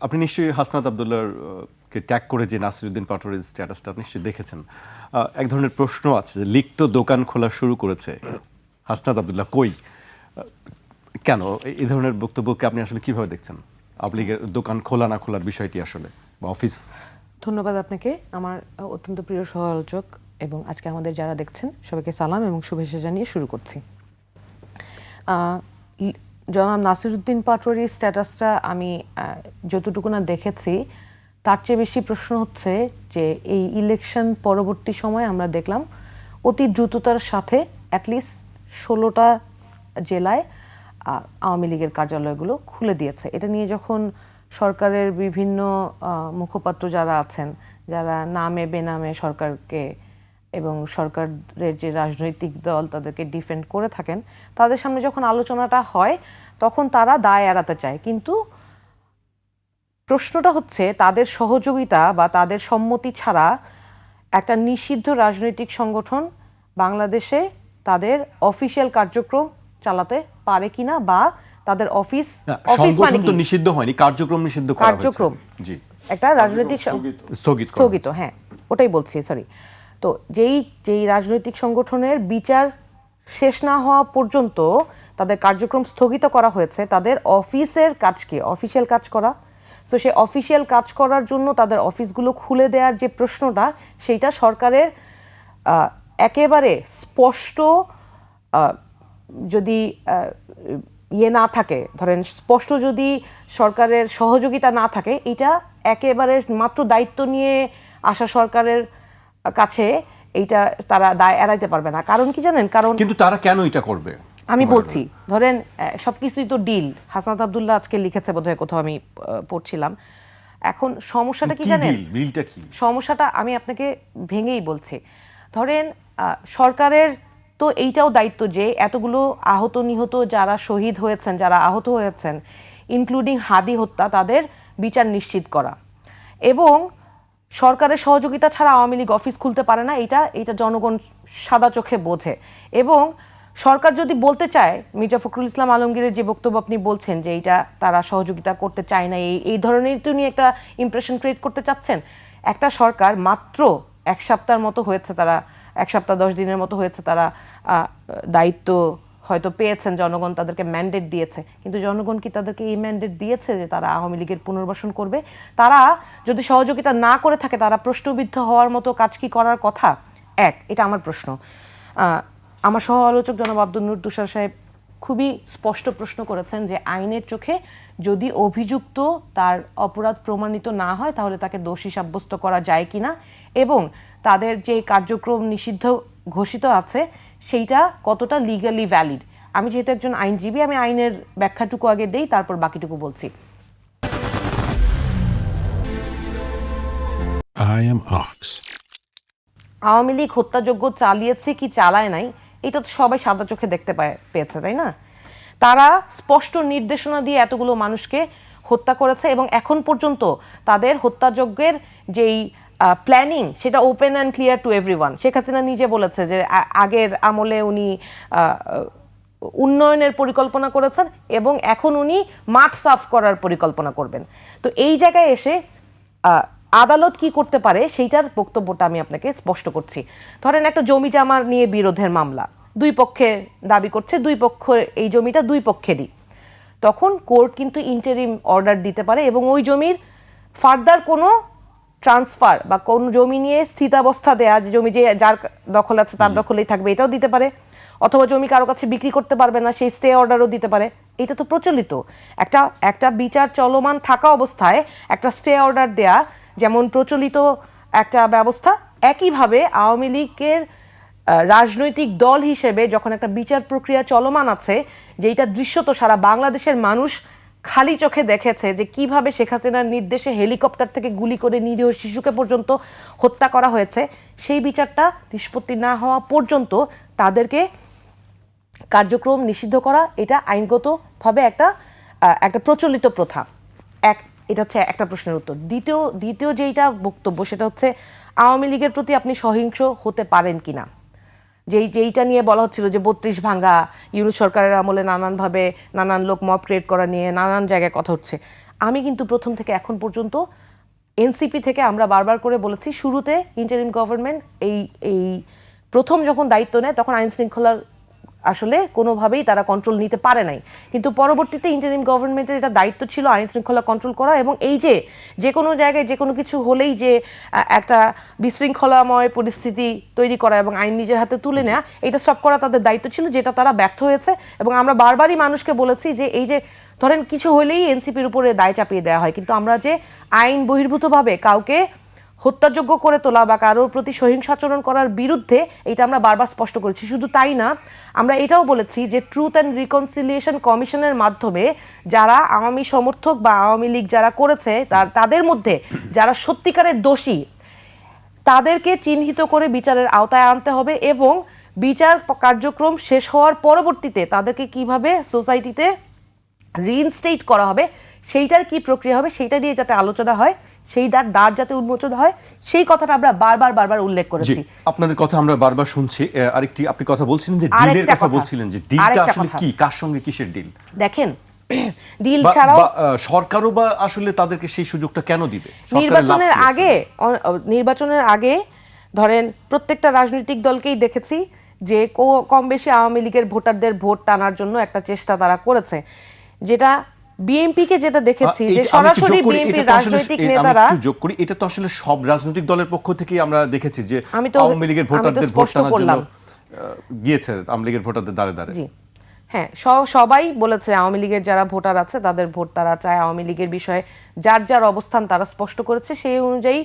আপনি নিশ্চয়ই হাসনাত আবদুল্লাহর কে ট্যাগ করে যে নাসিরউদ্দিন পাটোয়ারির স্ট্যাটাসটা আপনি নিশ্চয়ই দেখেছেন। এক ধরনের প্রশ্ন আছে যে লিক তো দোকান খোলা শুরু করেছে, হাসনাত আবদুল্লাহ কই? কেন এই ধরনের বক্তব্যকে আপনি আসলে কিভাবে দেখছেন? আওয়ামী লীগের দোকান খোলা না খোলার বিষয়টি আসলে বা অফিস। ধন্যবাদ আপনাকে, আমার অত্যন্ত প্রিয় সহ-আলোচক এবং আজকে আমাদের যারা দেখছেন সবাইকে সালাম এবং শুভেচ্ছা জানিয়ে শুরু করছি। জনাব নাসিরউদ্দিন পাটোয়ারির স্ট্যাটাসটা আমি যতটুকু না দেখেছি তার চেয়ে বেশি প্রশ্ন হচ্ছে যে এই ইলেকশন পরবর্তী সময়ে আমরা দেখলাম অতি দ্রুততার সাথে অ্যাটলিস্ট 16টা জেলায় আওয়ামী লীগের কার্যালয়গুলো খুলে দিয়েছে। এটা নিয়ে যখন সরকারের বিভিন্ন মুখপাত্র যারা আছেন, যারা নামে বেনামে সরকারকে এবং সরকারের যে রাজনৈতিক দল তাদেরকে ডিফেন্ড করে থাকেন, তাদের সামনে যখন আলোচনাটা হয় তখন তারা দায় এড়াতে চায়। কিন্তু প্রশ্নটা হচ্ছে তাদের সহযোগিতা বা তাদের সম্মতি ছাড়া একটা নিষিদ্ধ রাজনৈতিক সংগঠন বাংলাদেশে তাদের অফিসিয়াল কার্যক্রম চালাতে পারে কিনা, বা তাদের অফিস মানে তো নিষিদ্ধ হয়নি, কার্যক্রম নিষিদ্ধ করা হয়েছে। কার্যক্রম জি, একটা রাজনৈতিক স্থগিত, হ্যাঁ ওটাই বলছি, সরি। তো যেই রাজনৈতিক সংগঠনের বিচার শেষ না হওয়া পর্যন্ত তাদের কার্যক্রম স্থগিত করা হয়েছে, তাদের অফিসের কাজ কি? অফিসিয়াল কাজ করা। সো সেই অফিসিয়াল কাজ করার জন্য তাদের অফিসগুলো খুলে দেওয়ার যে প্রশ্নটা, সেইটা সরকারের একেবারে স্পষ্ট যদি না থাকে, ধরেন স্পষ্ট যদি সরকারের সহযোগিতা না থাকে, এটা একেবারে মাত্র দায়িত্ব নিয়ে আসা সরকারের কাছে এইটা তারা দায় এড়াইতে পারবে না। কারণ কি জানেন? কারণ কিন্তু তারা কেন এটা করবে আমি বলছি, ধরেন সবকিছুই তো ডিল। হাসনাত আবদুল্লাহ আজকে লিখেছে বোধহয় কোথাও, আমি পড়ছিলাম। এখন সমস্যাটা কি জানেন? সমস্যাটা আমি আপনাকে ভেঙেই বলছি। ধরেন সরকারের তো এইটাও দায়িত্ব যে এতগুলো আহত নিহত যারা শহীদ হয়েছেন, যারা আহত হয়েছেন, ইনক্লুডিং হাদি হত্যা, তাদের বিচার নিশ্চিত করা। এবং সরকারের সহযোগিতা ছাড়া আওয়ামী লীগ অফিস খুলতে পারে না, এটা জনগণ সাদা চোখে বোঝে। এবং সরকার যদি বলতে চায়, মির্জা ফখরুল ইসলাম আলমগীরের যে বক্তব্য আপনি বলছেন যে এইটা তারা সহযোগিতা করতে চায় না, এই ধরনের তো নিয়ে একটা ইমপ্রেশন ক্রিয়েট করতে চাচ্ছেন। একটা সরকার মাত্র 1 সপ্তাহের মতো হয়েছে, তারা 1 সপ্তাহ 10 দিনের মতো হয়েছে তারা দায়িত্ব হয়তো পেয়েছেন, জনগণ তাদেরকে ম্যান্ডেট দিয়েছে। কিন্তু জনগণ কি তাদেরকে এই ম্যান্ডেট দিয়েছে যে তারা আওয়ামী লীগের পুনর্বাসন করবে? তারা যদি সহযোগিতা না করে থাকে, তারা প্রশ্নবিদ্ধ হওয়ার মতো কাজ কি করার কথা? এটা আমার প্রশ্ন। আমার সহ আলোচক জনাব আব্দুল নূর তুষার সাহেব খুবই স্পষ্ট প্রশ্ন করেছেন যে আইনের চোখে যদি অভিযুক্ত তার অপরাধ প্রমাণিত না হয় তাহলে তাকে দোষী সাব্যস্ত করা যায় কিনা, এবং তাদের যে কার্যক্রম নিষিদ্ধ ঘোষিত আছে সেইটা কতটা লিগালি ভ্যালিড। আমি যেহেতু একজন আইনজীবী, আমি আইনের ব্যাখ্যাটুকু আগে দেই, তারপর বাকিটুকু বলছি। আওয়ামী লীগ হত্যাযজ্ঞ চালিয়েছে কি চালায় নাই, এটা তো সবাই সাদা চোখে দেখতে পেয়েছে, তাই না? তারা স্পষ্ট নির্দেশনা দিয়ে এতগুলো মানুষকে হত্যা করেছে এবং এখন পর্যন্ত তাদের হত্যাযজ্ঞের যেই প্ল্যানিং, সেটা open and clear to everyone. Sheikh Hasina নিজে বলেছে যে আগের আমলে উনি উন্নয়নের পরিকল্পনা করেছেন এবং এখন উনি মাঠ সাফ করার পরিকল্পনা করবেন। তো এই জায়গায় এসে আদালত কি করতে পারে সেইটার বক্তব্যটা আমি আপনাকে স্পষ্ট করছি। ধরেন একটা জমি জামার নিয়ে বিরোধের মামলা, দুই পক্ষে দাবি করছে, দুই পক্ষ এই জমিটা দুই পক্ষেরই। তখন কোর্ট কিন্তু ইন্টারিম অর্ডার দিতে পারে এবং ওই জমির ফার্দার কোনো ট্রান্সফার বা কোন জমি নিয়ে স্থিতাবস্থা দেয়া, যে জমি যে যার দখল আছে তার দখলেই থাকবে, এটাও দিতে পারে। অথবা জমি কারো কাছে বিক্রি করতে পারবে না, সেই স্টে অর্ডারও দিতে পারে। এটা তো প্রচলিত। একটা বিচার চলমান থাকা অবস্থায় একটা স্টে অর্ডার দেয়া যেমন প্রচলিত একটা ব্যবস্থা, একইভাবে আওয়ামী লীগের রাজনৈতিক দল হিসেবে যখন একটা বিচার প্রক্রিয়া চলমান আছে, যেটা দৃশ্যত সারা বাংলাদেশের মানুষ খালি চোখে দেখেছে যে কিভাবে শেখ হাসিনার নির্দেশে হেলিকপ্টার থেকে গুলি করে নিরীহ শিশুকে পর্যন্ত হত্যা করা হয়েছে, সেই বিচারটা নিষ্পত্তি না হওয়া পর্যন্ত তাদেরকে কার্যক্রম নিষিদ্ধ করা, এটা আইনগতভাবে একটা প্রচলিত প্রথা। এটা হচ্ছে একটা প্রশ্নের উত্তর। দ্বিতীয় যেইটা বক্তব্য, সেটা হচ্ছে আওয়ামী লীগের প্রতি আপনি সহিংস হতে পারেন কিনা। যেইটা নিয়ে বলা হচ্ছিল যে 32 ভাঙ্গা, ইউনূস সরকারের আমলে নানানভাবে নানান লোক মব ক্রিয়েট করা নিয়ে নানান জায়গায় কথা হচ্ছে। আমি কিন্তু প্রথম থেকে এখন পর্যন্ত এনসিপি থেকে আমরা বারবার করে বলেছি, শুরুতে ইন্টারিম গভর্নমেন্ট এই প্রথম যখন দায়িত্ব নেয় তখন আইন শৃঙ্খলার আসলে কোনোভাবেই তারা কন্ট্রোল নিতে পারে নাই, কিন্তু পরবর্তীতে ইন্টারিম গভর্নমেন্টের এটা দায়িত্ব ছিল আইন শৃঙ্খলা কন্ট্রোল করা, এবং এই যে কোনো জায়গায় যে কোনো কিছু হলেই যে একটা বিশৃঙ্খলাময় পরিস্থিতি তৈরি করা এবং আইন নিজের হাতে তুলে নেওয়া, এটা স্টপ করা তাদের দায়িত্ব ছিল, যেটা তারা ব্যর্থ হয়েছে। এবং আমরা বারবারই মানুষকে বলেছি যে এই যে ধরেন কিছু হলেই এনসিপির উপরে দায় চাপিয়ে দেওয়া হয়, কিন্তু আমরা যে আইন বহির্ভূতভাবে কাউকে হত্যাযোগ্য করে তোলা বা কারোর প্রতি সহিংস আচরণ করার বিরুদ্ধে, এটা আমরা বারবার স্পষ্ট করেছি। শুধু তাই না, আমরা এটাও বলেছি যে ট্রুথ অ্যান্ড রিকনসিলিয়েশন কমিশনের মাধ্যমে যারা আওয়ামী সমর্থক বা আওয়ামী লীগ যারা করেছে তাদের মধ্যে যারা সত্যিকারের দোষী তাদেরকে চিহ্নিত করে বিচারের আওতায় আনতে হবে, এবং বিচার কার্যক্রম শেষ হওয়ার পরবর্তীতে তাদেরকে কিভাবে সোসাইটিতে রিইনস্টেট করা হবে, সেইটার কি প্রক্রিয়া হবে, সেইটা নিয়ে যাতে আলোচনা হয়, সেই দ্বার যাতে উন্মোচন হয়, সেই কথাটা আমরা বারবার উল্লেখ করেছি। আপনাদের কথা আমরা বারবার শুনছি। আরেকটি আপনি কথা বলছিলেন যে ডিলের কথা বলছিলেন, যে ডিলটা আসলে কি, কার সঙ্গে কিসের ডিল? দেখেন, ডিল ছাড়াও সরকারও বা আসলে তাদেরকে সেই সুযোগটা কেন দিবে? নির্বাচনের আগে ধরেন প্রত্যেকটা রাজনৈতিক দলকেই দেখেছি যে কম বেশি আওয়ামী লীগের ভোটারদের ভোট টানার জন্য একটা চেষ্টা তারা করেছে, যেটা বিএনপিকে যেটা দেখেছি যে সরাসরি বিএনপির রাজনৈতিক নেতারা, যোগ করি, এটা তো আসলে সব রাজনৈতিক দলের পক্ষ থেকেই আমরা দেখেছি যে আওয়ামী লীগের ভোটারদের ভোট টানার জন্য গিয়েছে, আওয়ামী লীগের ভোটারদের দ্বারে দ্বারে। জি হ্যাঁ, সবাই বলেছে আওয়ামী লীগের যারা ভোটার আছে তাদের ভোট তারা চায়, আওয়ামী লীগের বিষয়ে যার অবস্থান তারা স্পষ্ট করেছে, সেই অনুযায়ী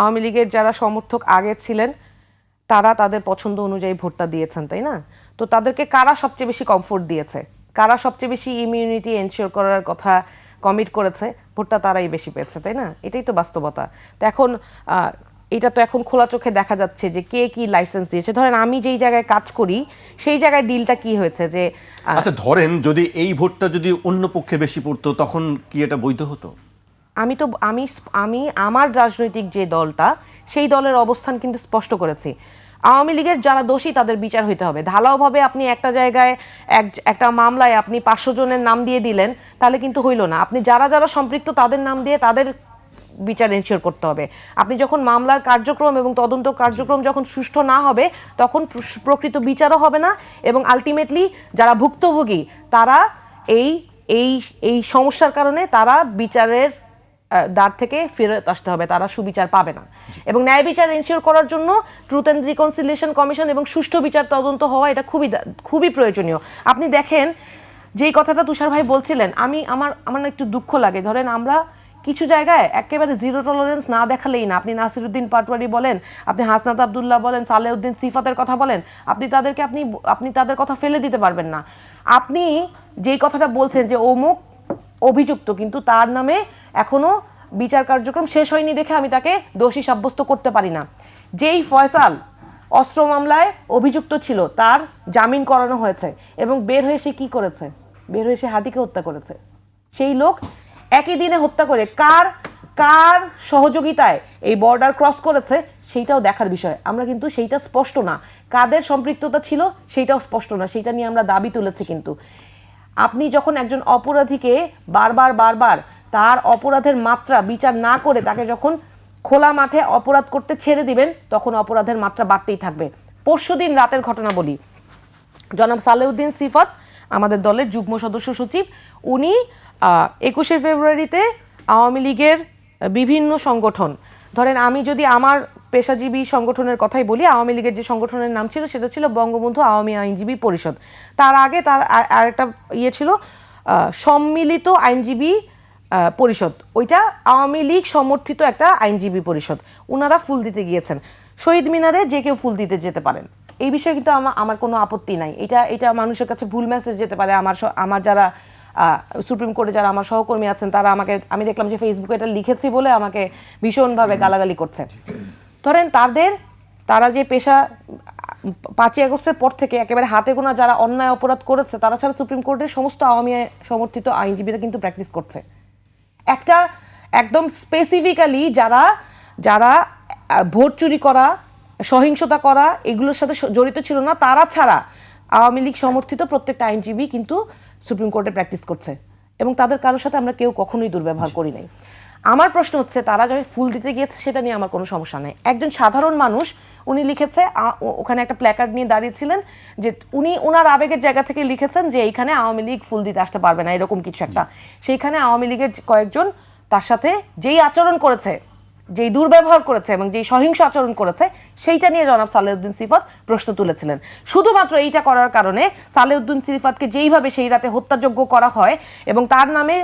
আওয়ামী লীগের যারা সমর্থক আগে ছিলেন তারা তাদের পছন্দ অনুযায়ী ভোটটা দিয়েছেন, তাই না? তো তাদেরকে কারা সবচেয়ে বেশি কমফোর্ট দিয়েছে, কারা সবচেয়ে বেশি ইমিউনিটি এনশিওর করার কথা কমিট করেছে, ভোটটা তারাই বেশি পেয়েছে, তাই না? এটাই তো বাস্তবতা। তো এখন এটা তো এখন খোলা চোখে দেখা যাচ্ছে যে কে কি লাইসেন্স দিয়েছে। ধরেন আমি যেই জায়গায় কাজ করি সেই জায়গায় ডিলটা কি হয়েছে যে, আচ্ছা ধরেন যদি এই ভোটটা যদি অন্য পক্ষে বেশি পড়তো তখন কি এটা বৈধ হতো? আমি আমার রাজনৈতিক যে দলটা সেই দলের অবস্থান কিন্তু স্পষ্ট করেছি। আওয়ামী লীগের যারা দোষী তাদের বিচার হইতে হবে। ঢালাওভাবে আপনি একটা জায়গায় একটা মামলায় আপনি 500 জনের নাম দিয়ে দিলেন, তাহলে কিন্তু হইল না। আপনি যারা সম্পৃক্ত তাদের নাম দিয়ে তাদের বিচার এনশিওর করতে হবে। আপনি যখন মামলার কার্যক্রম এবং তদন্ত কার্যক্রম যখন সুষ্ঠু না হবে তখন প্রকৃত বিচারও হবে না, এবং আলটিমেটলি যারা ভুক্তভোগী তারা এই সমস্যার কারণে তারা বিচারের দ্বার থেকে ফেরত আসতে হবে, তারা সুবিচার পাবে না। এবং ন্যায় বিচার এনশিওর করার জন্য ট্রুথ অ্যান্ড রিকনসিলিয়েশন কমিশন এবং সুষ্ঠু বিচার তদন্ত হওয়া এটা খুবই প্রয়োজনীয়। আপনি দেখেন যেই কথাটা তুষার ভাই বলছিলেন, আমার না একটু দুঃখ লাগে। ধরেন আমরা কিছু জায়গায় একেবারে জিরো টলারেন্স না দেখালেই না, আপনি নাসিরউদ্দিন পাটোয়ারি বলেন, আপনি হাসনাত আব্দুল্লাহ বলেন, সালেউদ্দিন সিফাতের কথা বলেন, আপনি তাদের কথা ফেলে দিতে পারবেন না। আপনি যেই কথাটা বলছেন যে অমুক অভিযুক্ত, কিন্তু তার নামে এখনো বিচার কার্যক্রম শেষ হয়নি দেখে আমি তাকে দোষী সাব্যস্ত করতে পারি না। যেই ফয়সাল অস্ত্র মামলায় অভিযুক্ত ছিল তার জামিন করানো হয়েছে এবং বের হয়ে সে কি করেছে? বের হয়ে সে হাদিকে হত্যা করেছে। সেই লোক একই দিনে হত্যা করে কার সহযোগিতায় এই বর্ডার ক্রস করেছে সেইটাও দেখার বিষয়। আমরা কিন্তু সেইটা স্পষ্ট না, কাদের সম্পৃক্ততা ছিল সেইটাও স্পষ্ট না, সেইটা নিয়ে আমরা দাবি তুলেছি। কিন্তু আপনি যখন একজন অপরাধীকে বারবার তার অপরাধের মাত্রা বিচার না করে তাকে যখন খোলা মাঠে অপরাধ করতে ছেড়ে দিবেন তখন অপরাধের মাত্রা বাড়তেই থাকবে। পরশুদিন রাতের ঘটনা বলি, জনাব সালেউদ্দিন সিফাত আমাদের দলের যুগ্ম সদস্য সচিব, উনি 21শে ফেব্রুয়ারিতে আওয়ামী লীগের বিভিন্ন সংগঠন, ধরেন আমি যদি আমার পেশাজীবী সংগঠনের কথাই বলি, আওয়ামী লীগের যে সংগঠনের নাম ছিল সেটা ছিল বঙ্গবন্ধু আওয়ামী আইনজীবী পরিষদ। তার আগে তার আরেকটা ছিল সম্মিলিত আইনজীবী পরিষদ, ওইটা আওয়ামী লীগ সমর্থিত একটা আইনজীবী পরিষদ। ওনারা ফুল দিতে গিয়েছেন শহীদ মিনারে, যে কেউ ফুল দিতে যেতে পারেন, এই বিষয়ে কিন্তু আমার কোনো আপত্তি নাই। এটা মানুষের কাছে ভুল মেসেজ যেতে পারে। আমার যারা সুপ্রিম কোর্টে যারা আমার সহকর্মী আছেন তারা আমি দেখলাম যে ফেসবুকে এটা লিখেছি বলে আমাকে ভীষণভাবে গালাগালি করছে। ধরেন তারা যে পেশা 5ই আগস্টের পর থেকে একেবারে হাতে গোনা যারা অন্যায় অপরাধ করেছে তারা ছাড়া সুপ্রিম কোর্টের সমস্ত আওয়ামী সমর্থিত আইনজীবীরা কিন্তু প্র্যাকটিস করছে। একটা একদম স্পেসিফিক্যালি যারা ভোট চুরি করা, সহিংসতা করা এগুলোর সাথে জড়িত ছিল না, তারা ছাড়া আওয়ামী লীগ সমর্থিত প্রত্যেকটা আইনজীবী কিন্তু সুপ্রিম কোর্টে প্র্যাকটিস করছে। এবং তাদের কারোর সাথে আমরা কেউ কখনোই দুর্ব্যবহার করি নাই। আমার প্রশ্ন হচ্ছে তারা যখন ফুল দিতে গিয়েছে সেটা নিয়ে আমার কোনো সমস্যা নেই। একজন সাধারণ মানুষ উনি লিখেছে, ওখানে একটা প্ল্যাকার্ড নিয়ে দাঁড়িয়েছিলেন, যে উনি ওনার আবেগের জায়গা থেকে লিখেছেন যে এইখানে আওয়ামী লীগ ফুল দিতে আসতে পারবে না, এরকম কিছু একটা। সেইখানে আওয়ামী লীগের কয়েকজন তার সাথে যেই আচরণ করেছে, যেই দুর্ব্যবহার করেছে এবং যেই সহিংস আচরণ করেছে, সেইটা নিয়ে জনাব সালেউদ্দিন সিফাত প্রশ্ন তুলেছিলেন। শুধুমাত্র এইটা করার কারণে সালেউদ্দিন সিফাতকে যেইভাবে সেই রাতে হত্যাযোগ্য করা হয় এবং তার নামে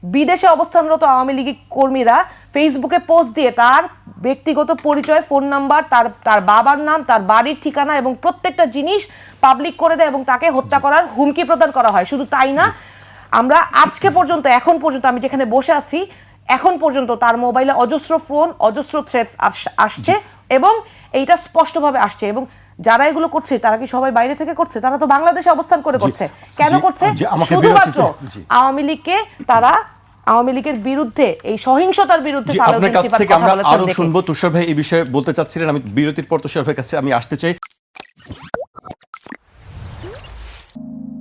বিদেশে অবস্থানরত আওয়ামী লীগ কর্মীরা ফেসবুকে পোস্ট দিয়ে তার ব্যক্তিগত পরিচয়, ফোন নাম্বার, তার বাবার নাম, তার বাড়ির ঠিকানা এবং প্রত্যেকটা জিনিস পাবলিক করে দেয় এবং তাকে হত্যা করার হুমকি প্রদান করা হয়। শুধু তাই না, আমরা আজকে পর্যন্ত, এখন পর্যন্ত আমি যেখানে বসে আছি, এখন পর্যন্ত তার মোবাইলে অজস্র ফোন, অজস্র থ্রেটস আসছে এবং এইটা স্পষ্টভাবে আসছে। এবং যারা এগুলো করছে তারা কি সবাই বাইরে থেকে করছে? তারা তো বাংলাদেশে অবস্থান করে করছে। কেন করছে? শুধুমাত্র আওয়ামী লীগকে তারা, আওয়ামী লীগের বিরুদ্ধে, এই সহিংসতার বিরুদ্ধে আপনার কাছ থেকে আমরা আরো শুনবো। তুষার ভাই এই বিষয়ে বলতে চাচ্ছিলেন, আমি বিরতির পর তুষার ভাইয়ের কাছে আমি আসতে চাই।